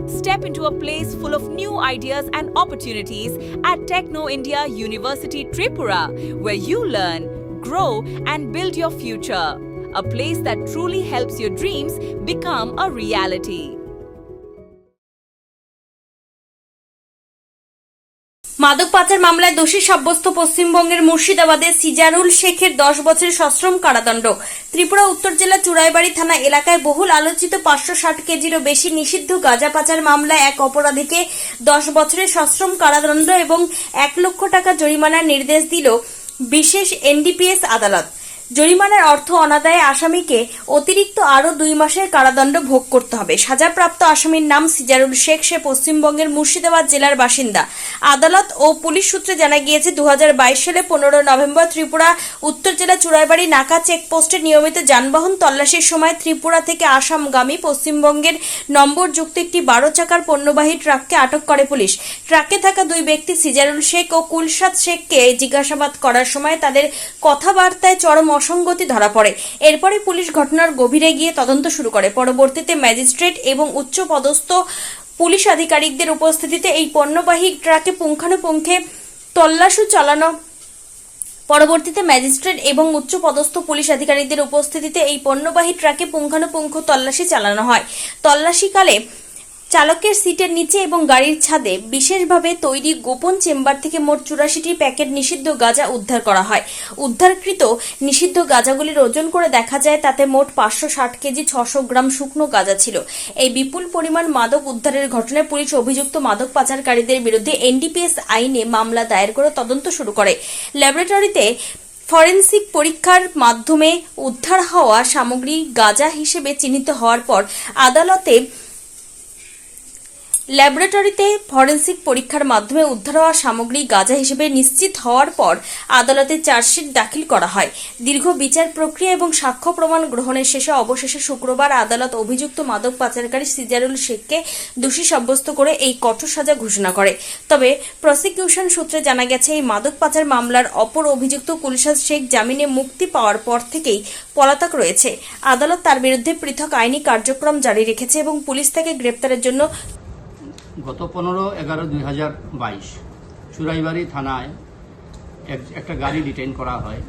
Step into a place full of new ideas and opportunities at Techno India University Tripura, where you learn, grow, and build your future. A place that truly helps your dreams become a reality. মাদক পাচার মামলায় দোষী সাব্যস্ত পশ্চিমবঙ্গের মুর্শিদাবাদের সিজারুল শেখের 10 বছরের সশ্রম কারাদণ্ড। ত্রিপুরা উত্তর জেলা চুড়াইবাড়ি থানা এলাকায় বহুল আলোচিত 560 কেজিরও বেশি নিষিদ্ধ গাঁজা পাচার মামলায় এক অপরাধীকে 10 বছরের সশ্রম কারাদণ্ড এবং 1 লক্ষ টাকা জরিমানার নির্দেশ দিল বিশেষ এনডিপিএস আদালত। জরিমানার অর্থ অনাদায়ে আসামিকে অতিরিক্ত আরও 2 মাসের কারাদণ্ড ভোগ করতে হবে। সাজাপ্রাপ্ত আসামির নাম সিজারুল শেখ, সে পশ্চিমবঙ্গের মুর্শিদাবাদ জেলার বাসিন্দা। আদালত ও পুলিশ সূত্রে জানা গিয়েছে 2022 সালে 15 নভেম্বর ত্রিপুরা উত্তর জেলা চুড়াইবাড়ি নাকা চেকপোস্টে নিয়মিত যানবাহন তল্লাশির সময় ত্রিপুরা থেকে আসামগামী পশ্চিমবঙ্গের নম্বরযুক্ত একটি 12 চাকার পণ্যবাহী ট্রাককে আটক করে পুলিশ। ট্রাকে থাকা 2 ব্যক্তি সিজারুল শেখ ও কুলসাদ শেখকে জিজ্ঞাসাবাদ করার সময় তাদের কথাবার্তায় চরম অসঙ্গতি ধরা পড়ে। এরপরে পুলিশ ঘটনার গভীরে গিয়ে তদন্ত শুরু করে। পরবর্তীতে ম্যাজিস্ট্রেট এবং উচ্চ পদস্থ পুলিশ আধিকারিকদের উপস্থিতিতে এই পণ্যবাহী ট্রাকে পুঙ্খানুপুঙ্খে তল্লাশি চালানো হয়। তল্লাশিকালে চালকের সিটের নিচে এবং গাড়ির ছাদে বিশেষভাবে তৈরি গোপন চেম্বার থেকে মোট 84টি প্যাকেট নিষিদ্ধ গাঁজা উদ্ধার করা হয়। উদ্ধারকৃত নিষিদ্ধ গাঁজাগুলির ওজন করে দেখা যায় তাতে মোট 560 কেজি 600 গ্রাম শুকনো গাঁজা ছিল। এই বিপুল পরিমাণ মাদক উদ্ধারের ঘটনায় পুলিশ অভিযুক্ত মাদক পাচারকারীদের বিরুদ্ধে এনডিপিএস আইনে মামলা দায়ের করে তদন্ত শুরু করে। ল্যাবরেটরিতে ফরেনসিক পরীক্ষার মাধ্যমে উদ্ধার হওয়া সামগ্রী গাঁজা হিসেবে চিহ্নিত হওয়ার পর আদালতে চার্জশিট দাখিল করা হয়। দীর্ঘ বিচার প্রক্রিয়া এবং সাক্ষ্য প্রমাণ গ্রহণের শেষে অবশেষে শুক্রবার আদালত অভিযুক্ত মাদক পাচারকারী সিজারুল শেখকে দোষী সাব্যস্ত করে এই কঠোর সাজা ঘোষণা করে। তবে প্রসিকিউশন সূত্রে জানা গেছে, এই মাদক পাচার মামলার অপর অভিযুক্ত কুলসাদ শেখ জামিনে মুক্তি পাওয়ার পর থেকেই পলাতক রয়েছে। আদালত তার বিরুদ্ধে পৃথক আইনি কার্যক্রম জারি রেখেছে এবং পুলিশ তাকে গ্রেপ্তারের জন্য গত 15/11/2022 চুড়াইবাড়ি থানায় একটা গাড়ি ডিটেইন করা হয়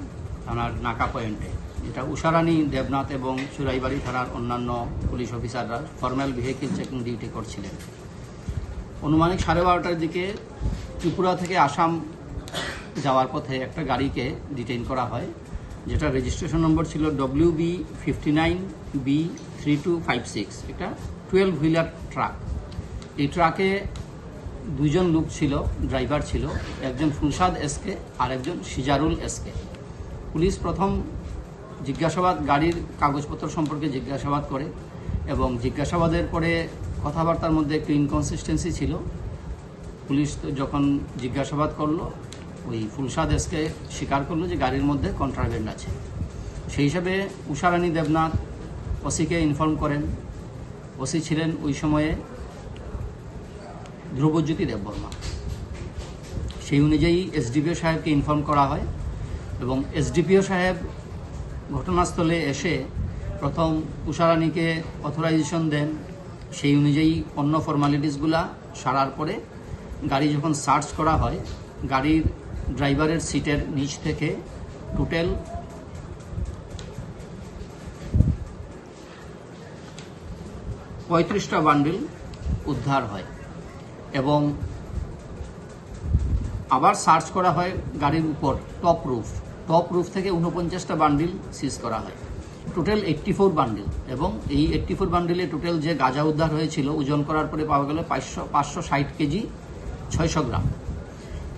থানার নাকা পয়েন্টে, যেটা উষারানী দেবনাথ এবং চুড়াইবাড়ি থানার অন্যান্য পুলিশ অফিসাররা ফর্মাল ভেহিকেল চেকিং ডিউটি করছিলেন। অনুমানিক 12:30টার দিকে ত্রিপুরা থেকে আসাম যাওয়ার পথে একটা গাড়িকে ডিটেইন করা হয়, যেটা রেজিস্ট্রেশন নম্বর ছিল WB59B3256, এটা 12 হুইলার ট্রাক। এই ট্রাকে 2 জন লোক ছিল, ড্রাইভার ছিল, একজন ফুলসাদ এসকে আর একজন সিজারুল এসকে। পুলিশ প্রথম জিজ্ঞাসাবাদ, গাড়ির কাগজপত্র সম্পর্কে জিজ্ঞাসাবাদ করে এবং জিজ্ঞাসাবাদের পরে কথাবার্তার মধ্যে একটু ইনকনসিস্টেন্সি ছিল। পুলিশ যখন জিজ্ঞাসাবাদ করলো, ওই ফুলসাদ এসকে স্বীকার করলো যে গাড়ির মধ্যে কন্ট্রাব্যান্ড আছে। সেই হিসাবে উষারানী দেবনাথ ওসিকে ইনফর্ম করেন। ওসি ছিলেন ওই সময়ে ধ্রুবজ্যোতি দেববর্মা। সেই অনুযায়ী এসডিপিও সাহেবকে ইনফর্ম করা হয় এবং এসডিপিও সাহেব ঘটনাস্থলে এসে প্রথম উষারানীকে অথরাইজেশন দেন। সেই অনুযায়ী অন্য ফর্মালিটিসগুলা সারার পরে গাড়ি যখন সার্চ করা হয়, গাড়ির ড্রাইভারের সিটের নিচ থেকে টোটাল 35টা বান্ডিল উদ্ধার হয় এবং আবার সার্চ করা হয় গাড়ির উপর টপ রুফ থেকে 49টা বান্ডিল সিজ করা হয়। টোটাল 84 বান্ডিল এবং এই 84 বান্ডিলে টোটাল যে গাঁজা উদ্ধার হয়েছিল ওজন করার পরে পাওয়া গেল 560 কেজি 600 গ্রাম।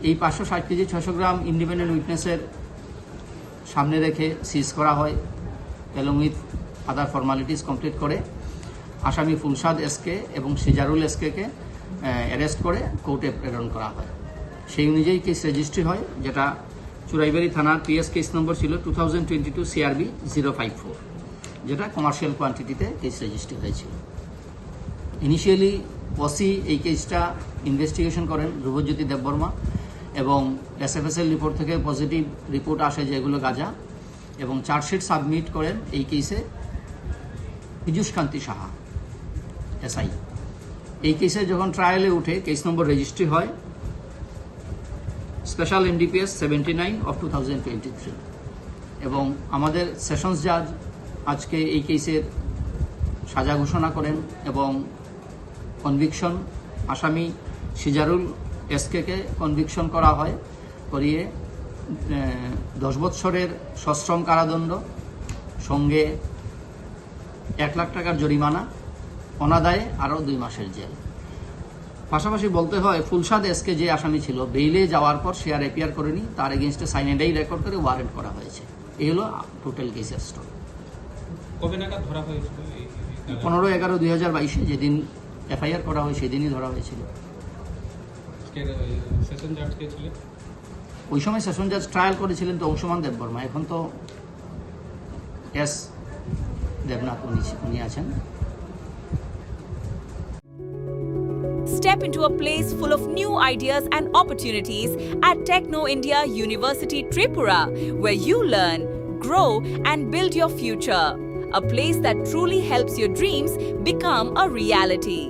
এই 560 কেজি 600 গ্রাম ইন্ডিপেন্ডেন্ট উইটনেসের সামনে রেখে সিজ করা হয় along with other formalities complete করে আসামি ফুলসাদ এসকে এবং সিজারুল এসকে অ্যারেস্ট করে কোর্টে প্রেরণ করা হয়। সেই অনুযায়ী কেস রেজিস্ট্রি হয়, যেটা চুড়াইবাড়ি থানার পিএস কেস নম্বর ছিল 2022 CRB 054, যেটা কমার্শিয়াল কোয়ান্টিটিতে কেস রেজিস্ট্রি হয়েছিল। ইনিশিয়ালি ওসি এই কেসটা ইনভেস্টিগেশন করেন ধ্রুবজ্যোতি দেববর্মা এবং এসএফএসএল রিপোর্ট থেকে পজিটিভ রিপোর্ট আসে যেগুলো গাঁজা, এবং চার্জশিট সাবমিট করেন এই কেসে পীযূষ কান্তি সাহা এসআই। এই কেসে যখন ট্রায়ালে উঠে কেস নম্বর রেজিস্ট্রি হয় স্পেশাল এনডিপিএস 79 অফ 2023 এবং আমাদের সেশনস জাজ আজকে এই কেসের সাজা ঘোষণা করেন এবং কনভিকশন আসামি সিজারুল এসকে কনভিকশন করা হয়, করিয়ে 10 বছরের সশ্রম কারাদণ্ড সঙ্গে 1 লাখ টাকার জরিমানা, অনাদায়ে আরও 2 মাসের জেল। পাশাপাশি বলতে হয় ফুলশাদ এসকে যে আসামি ছিল বেইলে যাওয়ার পর সে আর এপিয়ার করেনি, তার এগেনস্টে সাইনেডাই রেকর্ড করে ওয়ারেন্ট করা হয়েছে। এই হলো টোটাল কেসের স্টোরি। কবে নাগাদ ধরা হয়েছিল? 15/11/2022 যেদিন এফআইআর করা হয় সেদিনই ধরা হয়েছিল। সেশন জাজ কে ছিলেন? ওই সময় সেশন জাজ ট্রায়াল করেছিলেন তো অংশুমান দেববর্মা, এখন তো এস দেবনাথ উনি আছেন। Step into a place full of new ideas and opportunities at Techno India University Tripura, where you learn, grow, and build your future. A place that truly helps your dreams become a reality.